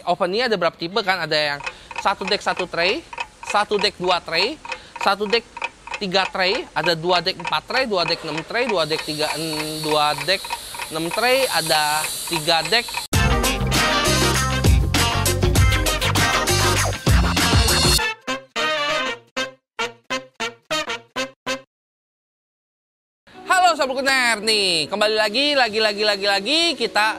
Oven ini ada berapa tipe kan? Ada yang 1 deck 1 tray, 1 deck 2 tray, 1 deck 3 tray, ada 2 deck 4 tray, 2 deck 6 tray, 2 deck 6 tray, ada 3 deck. Halo Sobat Kuliner, nih kembali lagi kita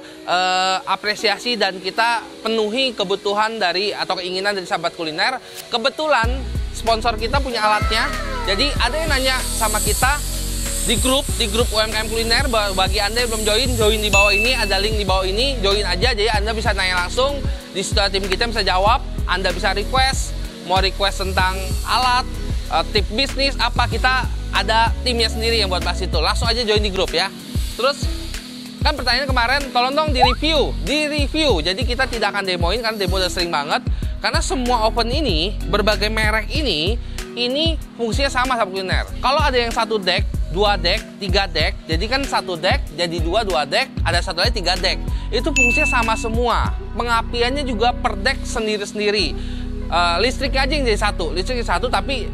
apresiasi dan kita penuhi kebutuhan dari atau keinginan dari sahabat kuliner. Kebetulan sponsor kita punya alatnya. Jadi ada yang nanya sama kita di grup UMKM kuliner. Bagi Anda yang belum join di bawah ini, ada link di bawah ini, join aja. Jadi Anda bisa nanya langsung, di situ tim kita bisa jawab. Anda bisa mau request tentang alat, tip bisnis apa, kita ada timnya sendiri yang buat bahas itu. Langsung aja join di grup ya. Terus kan pertanyaan kemarin, tolong dong di review. Jadi kita tidak akan demoin karena demo udah sering banget. Karena semua oven ini, berbagai merek ini fungsinya sama sahabat kuliner. Kalau ada yang 1 deck, 2 deck, 3 deck, jadi kan 1 deck jadi 2 deck, ada satu lagi 3 deck. Itu fungsinya sama semua. Pengapiannya juga per deck sendiri-sendiri. Listriknya aja yang jadi satu, tapi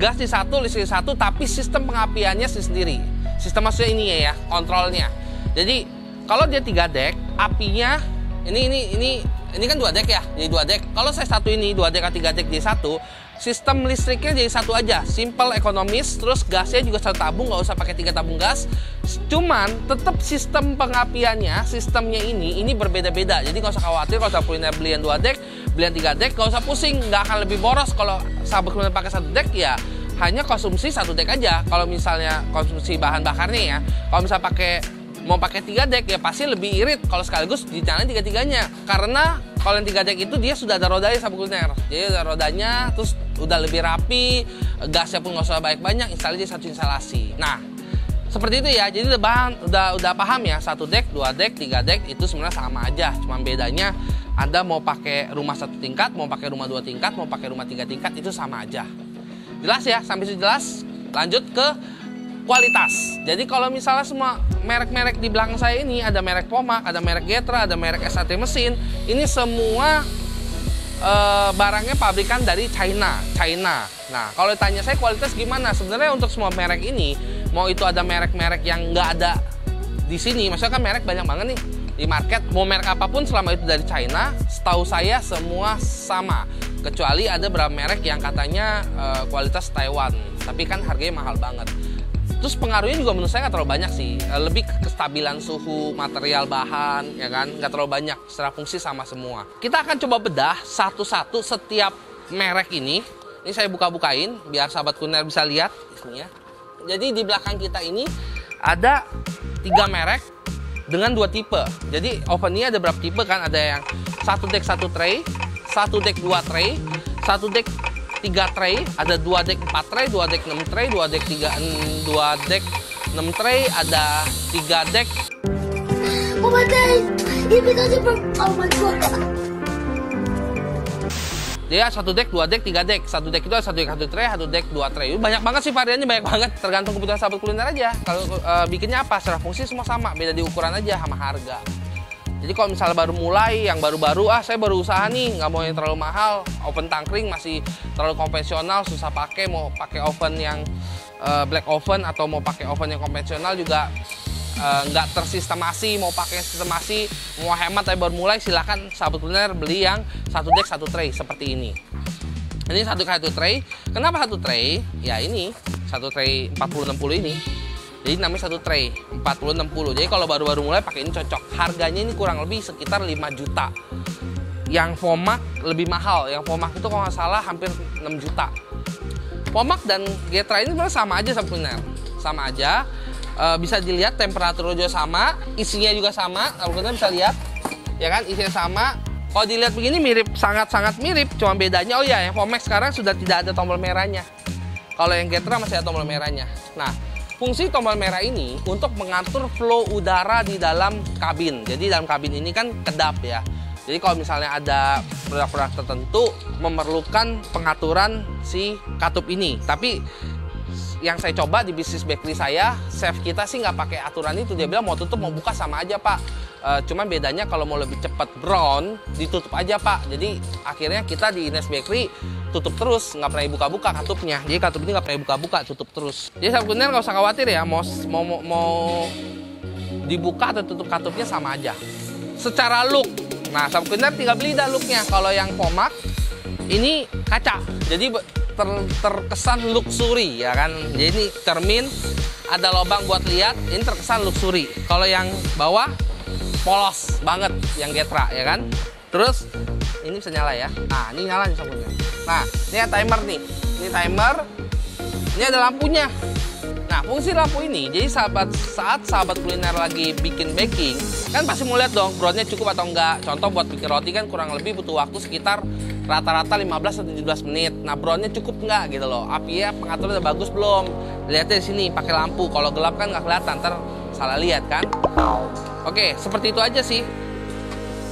gas di satu, listrik di satu, tapi sistem pengapiannya sendiri. Sistem maksudnya ini ya, kontrolnya. Jadi kalau dia 3 deck, apinya ini kan 2 deck ya, jadi 2 deck. Kalau saya satu ini 2 deck atau 3 deck jadi satu, sistem listriknya jadi satu aja, simple, ekonomis. Terus gasnya juga 1 tabung, nggak usah pakai 3 tabung gas. Cuman tetap sistem pengapiannya, sistemnya ini berbeda-beda. Jadi nggak usah khawatir kalau sahabat kuliner belian 2 deck, belian 3 deck, nggak usah pusing, nggak akan lebih boros. Kalau sahabat kuliner pakai 1 deck ya hanya konsumsi 1 deck aja. Kalau misalnya konsumsi bahan bakarnya ya, kalau misalnya mau pakai 3 deck ya pasti lebih irit kalau sekaligus dinyalain 3-3-nya. Karena kalau yang 3 deck itu dia sudah ada rodanya sahabat kuliner. Jadi ada rodanya, terus udah lebih rapi, gasnya pun nggak usah banyak, instalasi satu instalasi. Nah, seperti itu ya. Jadi udah paham ya, 1 deck, 2 deck, 3 deck itu sebenarnya sama aja. Cuma bedanya Anda mau pakai rumah 1 tingkat, mau pakai rumah 2 tingkat, mau pakai rumah 3 tingkat, itu sama aja. Jelas ya? Sampai situ jelas? Lanjut ke kualitas. Jadi kalau misalnya semua merek-merek di belakang saya ini, ada merek Pomak, ada merek Getra, ada merek SAT mesin, ini semua barangnya pabrikan dari China. Nah, kalau ditanya saya kualitas gimana? Sebenarnya untuk semua merek ini, mau itu ada merek-merek yang nggak ada di sini, maksudnya kan merek banyak banget nih di market, mau merek apapun selama itu dari China, setahu saya semua sama. Kecuali ada beberapa merek yang katanya kualitas Taiwan, tapi kan harganya mahal banget. Terus pengaruhnya juga menurut saya nggak terlalu banyak sih, lebih ke kestabilan suhu, material bahan, ya kan, nggak terlalu banyak, secara fungsi sama semua. Kita akan coba bedah satu-satu setiap merek ini. Ini saya buka-bukain biar sahabat kuliner bisa lihat isinya. Jadi di belakang kita ini ada 3 merek dengan 2 tipe. Jadi oven ini ada berapa tipe kan? Ada yang 1 deck 1 tray, 1 deck 2 tray, 1 deck 3 tray, ada 2 deck 4 tray, 2 deck 6 tray, 2 deck 6 tray, ada 3 deck. Oh my god, oh my god. Dia 1 deck, 2 deck, 3 deck. 1 deck itu ada 1 deck 1 tray, 1 deck 2 tray. Banyak banget sih variannya, banyak banget. Tergantung kebutuhan sahabat kuliner aja. Kalau bikinnya apa, secara fungsi semua sama, beda di ukuran aja sama harga. Jadi kalau misalnya baru mulai, yang baru-baru, saya baru usaha nih, nggak mau yang terlalu mahal, oven tangkring masih terlalu konvensional, susah pakai, mau pakai oven yang black oven atau mau pakai oven yang konvensional juga nggak tersistemasi, mau pakai sistemasi, mau hemat tapi baru mulai, silakan sahabat kuliner beli yang 1 deck 1 tray seperti ini. Ini 1 tray. Kenapa 1 tray? Ya ini 1 tray 40-60 ini. Jadi namanya 1 tray 40-60. Jadi kalau baru-baru mulai pakai ini cocok. Harganya ini kurang lebih sekitar 5 juta. Yang Pomak lebih mahal. Yang Pomak itu kalau nggak salah hampir 6 juta. Pomak dan Getra ini sebenarnya sama aja sahabat kuliner. Sama aja. Bisa dilihat temperaturnya juga sama, isinya juga sama. Kalau kalian bisa lihat, ya kan, isinya sama. Kalau dilihat begini mirip, sangat-sangat mirip. Cuma bedanya, oh ya, yang Pomak sekarang sudah tidak ada tombol merahnya. Kalau yang Getra masih ada tombol merahnya. Nah, fungsi tombol merah ini untuk mengatur flow udara di dalam kabin. Jadi dalam kabin ini kan kedap ya. Jadi kalau misalnya ada produk-produk tertentu memerlukan pengaturan si katup ini. Tapi yang saya coba di bisnis bakery saya, chef kita sih nggak pakai aturan itu. Dia bilang mau tutup mau buka sama aja Pak. Cuman bedanya kalau mau lebih cepat brown, ditutup aja Pak. Jadi akhirnya kita di Ines Bakery tutup terus, nggak pernah buka-buka katupnya. Jadi katup ini nggak pernah buka-buka, tutup terus. Jadi sahabat kuliner nggak usah khawatir ya, mau dibuka atau tutup katupnya sama aja. Secara look, nah sahabat kuliner tinggal beli dah looknya. Kalau yang Pomak ini kaca, jadi terkesan luxury ya kan. Jadi ini cermin, ada lubang buat lihat, ini terkesan luxury. Kalau yang bawah polos banget yang Getra ya kan. Terus ini bisa nyala ya. Nah, ini nyala nih sabunnya. Nah, ini ada timer nih. Ini timer. Ini ada lampunya. Nah, fungsi lampu ini, jadi saat sahabat kuliner lagi bikin baking, kan pasti mau lihat dong brownnya cukup atau enggak. Contoh buat bikin roti kan kurang lebih butuh waktu sekitar rata-rata 15 atau 17 menit. Nah, brownnya cukup enggak gitu loh. Apinya pengaturannya udah bagus belum? Lihatnya di sini pakai lampu. Kalau gelap kan nggak kelihatan, ntar salah lihat kan. Oke, seperti itu aja sih.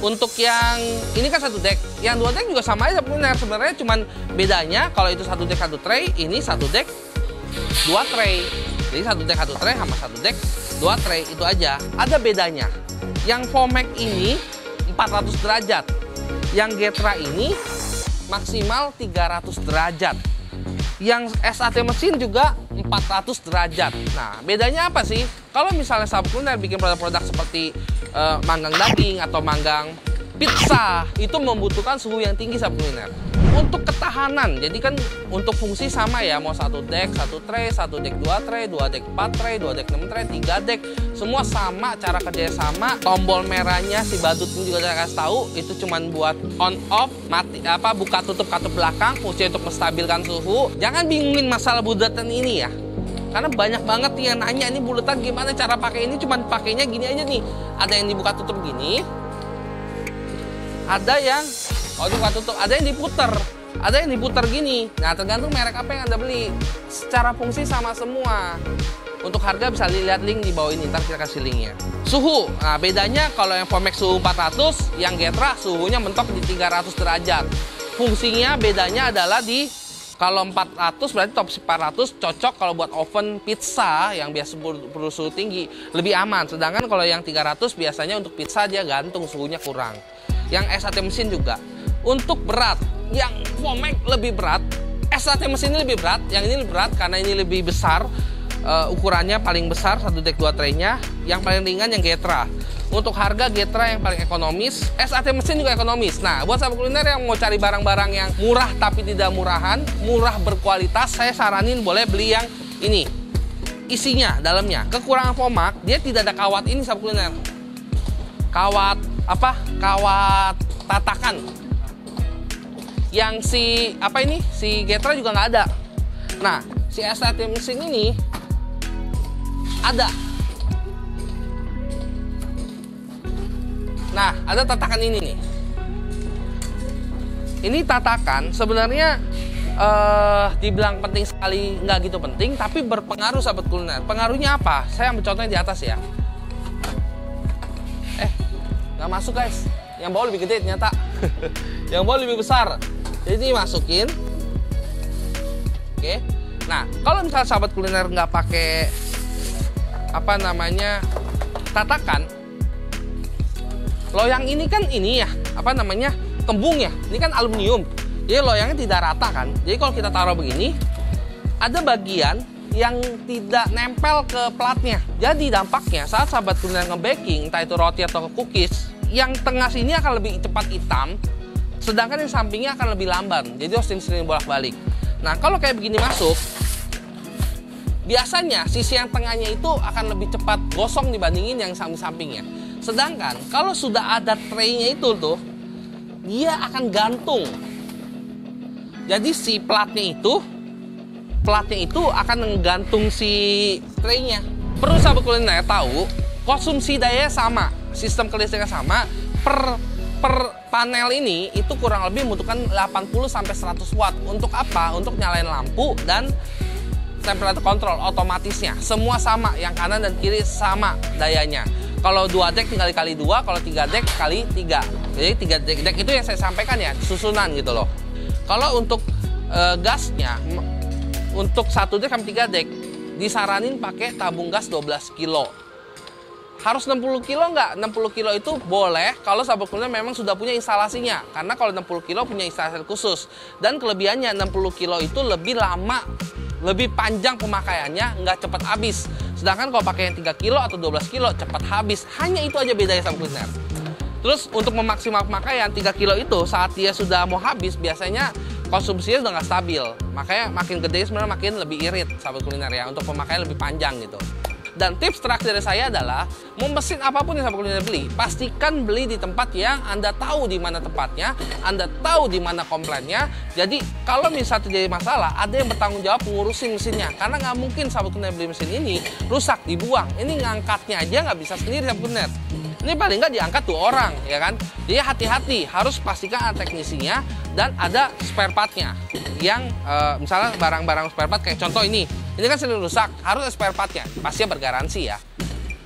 Untuk yang ini kan 1 deck, yang 2 deck juga sama aja kuliner. Sebenarnya cuman bedanya kalau itu 1 deck 1 tray, ini 1 deck 2 tray. Jadi 1 deck 1 tray sama 1 deck 2 tray, itu aja. Ada bedanya. Yang Pomak ini 400 derajat. Yang Getra ini maksimal 300 derajat. Yang SAT mesin juga 400 derajat. Nah, bedanya apa sih? Kalau misalnya sahabat kuliner bikin produk-produk seperti manggang daging atau manggang pizza, itu membutuhkan suhu yang tinggi sahabat kuliner. Untuk ketahanan, jadi kan untuk fungsi sama ya, mau 1 deck 1 tray, 1 deck 2 tray, 2 deck 4 tray, 2 deck 6 tray, 3 deck, semua sama, cara kerja sama. Tombol merahnya si badut ini juga saya kasih tahu, itu cuman buat on off, mati buka tutup katup belakang, fungsi untuk menstabilkan suhu. Jangan bingungin masalah bulatan ini ya. Karena banyak banget yang nanya, ini bulatan gimana cara pakai ini, cuman pakainya gini aja nih. Ada yang dibuka tutup gini, ada yang dibuka tutup, ada yang diputer, ada yang diputer gini. Nah, tergantung merek apa yang Anda beli. Secara fungsi sama semua. Untuk harga bisa lihat link di bawah ini, ntar kita kasih linknya. Suhu, nah bedanya kalau yang Pomak suhu 400, yang Getra suhunya mentok di 300 derajat. Fungsinya bedanya adalah di kalau 400 berarti top 400 cocok kalau buat oven pizza yang biasa perlu suhu tinggi, lebih aman. Sedangkan kalau yang 300 biasanya untuk pizza dia gantung, suhunya kurang. Yang SAT mesin juga. Untuk berat, yang Pomak lebih berat, SAT mesin ini lebih berat, yang ini lebih berat karena ini lebih besar, ukurannya paling besar 1 deck 2 tray-nya, yang paling ringan yang Getra. Untuk harga Getra yang paling ekonomis, SAT mesin juga ekonomis. Nah, buat sahabat kuliner yang mau cari barang-barang yang murah tapi tidak murahan, murah berkualitas, saya saranin boleh beli yang ini. Isinya, dalamnya, kekurangan Pomak, dia tidak ada kawat ini sahabat kuliner. Kawat kawat tatakan. Yang si Getra juga nggak ada. Nah, si SAT mesin ini ada. Nah, ada tatakan ini nih. Ini tatakan sebenarnya dibilang penting sekali, nggak gitu penting, tapi berpengaruh sahabat kuliner. Pengaruhnya apa? Saya ambil contohnya di atas ya. Nggak masuk guys. Yang bawah lebih gede ternyata. Yang bawah lebih besar. Jadi masukin. Oke. Nah, kalau misalnya sahabat kuliner nggak pakai tatakan, loyang ini kan ini ya, kembung ya. Ini kan aluminium. Jadi loyangnya tidak rata kan. Jadi kalau kita taruh begini, ada bagian yang tidak nempel ke platnya. Jadi dampaknya saat sahabat kuliner nge-baking, entah itu roti atau cookies, yang tengah sini akan lebih cepat hitam, sedangkan yang sampingnya akan lebih lamban. Jadi harus sering bolak-balik. Nah, kalau kayak begini masuk, biasanya sisi yang tengahnya itu akan lebih cepat gosong dibandingin yang samping-sampingnya. Sedangkan kalau sudah ada tray-nya itu tuh, dia akan gantung. Jadi si platnya itu akan menggantung si tray-nya. Perlu sahabat kuliner tahu, konsumsi daya sama, sistem kelistrikan sama, per panel ini itu kurang lebih membutuhkan 80-100 watt. Untuk apa? Untuk nyalain lampu dan temperature control otomatisnya. Semua sama, yang kanan dan kiri sama dayanya. Kalau 2 deck tinggal dikali 2, kalau 3 deck kali 3. Jadi 3 deck itu yang saya sampaikan ya, susunan gitu loh. Kalau untuk gasnya, untuk 1 dek sampai 3 dek disaranin pakai tabung gas 12 kilo. Harus 60 kilo nggak? 60 kilo itu boleh kalau sahabat kuliner memang sudah punya instalasinya. Karena kalau 60 kilo punya instalasi khusus. Dan kelebihannya 60 kilo itu lebih lama, lebih panjang pemakaiannya, nggak cepat habis. Sedangkan kalau pakai yang 3 kilo atau 12 kilo cepat habis. Hanya itu aja bedanya sahabat kuliner. Terus untuk memaksimal pemakaian 3 kilo itu saat dia sudah mau habis biasanya konsumsinya udah nggak stabil. Makanya makin gede sebenarnya makin lebih irit sahabat kuliner ya, untuk pemakaian lebih panjang gitu. Dan tips terakhir dari saya adalah, mau mesin apapun yang sahabat kuliner beli, pastikan beli di tempat yang Anda tahu di mana tempatnya, Anda tahu di mana komplainnya. Jadi kalau misalnya terjadi masalah, ada yang bertanggung jawab ngurusin mesinnya. Karena nggak mungkin sahabat kuliner beli mesin ini rusak dibuang. Ini ngangkatnya aja nggak bisa sendiri sahabat kuliner. Ini paling nggak diangkat 2 orang, ya kan? Jadi hati-hati, harus pastikan ada teknisinya dan ada spare partnya. Yang misalnya barang-barang spare part kayak contoh ini kan sering rusak, harus ada spare partnya, pastinya bergaransi ya.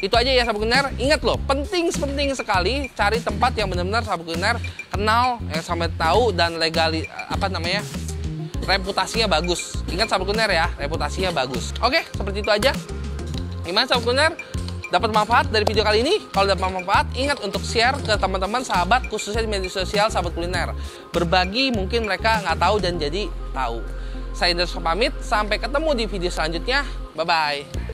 Itu aja ya sahabat kuliner. Ingat loh, penting sekali cari tempat yang benar-benar sahabat kuliner kenal, yang sampai tahu dan reputasinya bagus. Ingat sahabat kuliner ya, reputasinya bagus. Oke, seperti itu aja. Gimana sahabat kuliner? Dapat manfaat dari video kali ini? Kalau dapat manfaat, ingat untuk share ke teman-teman sahabat, khususnya di media sosial sahabat kuliner. Berbagi mungkin mereka nggak tahu dan jadi tahu. Saya Indra pamit, sampai ketemu di video selanjutnya. Bye-bye.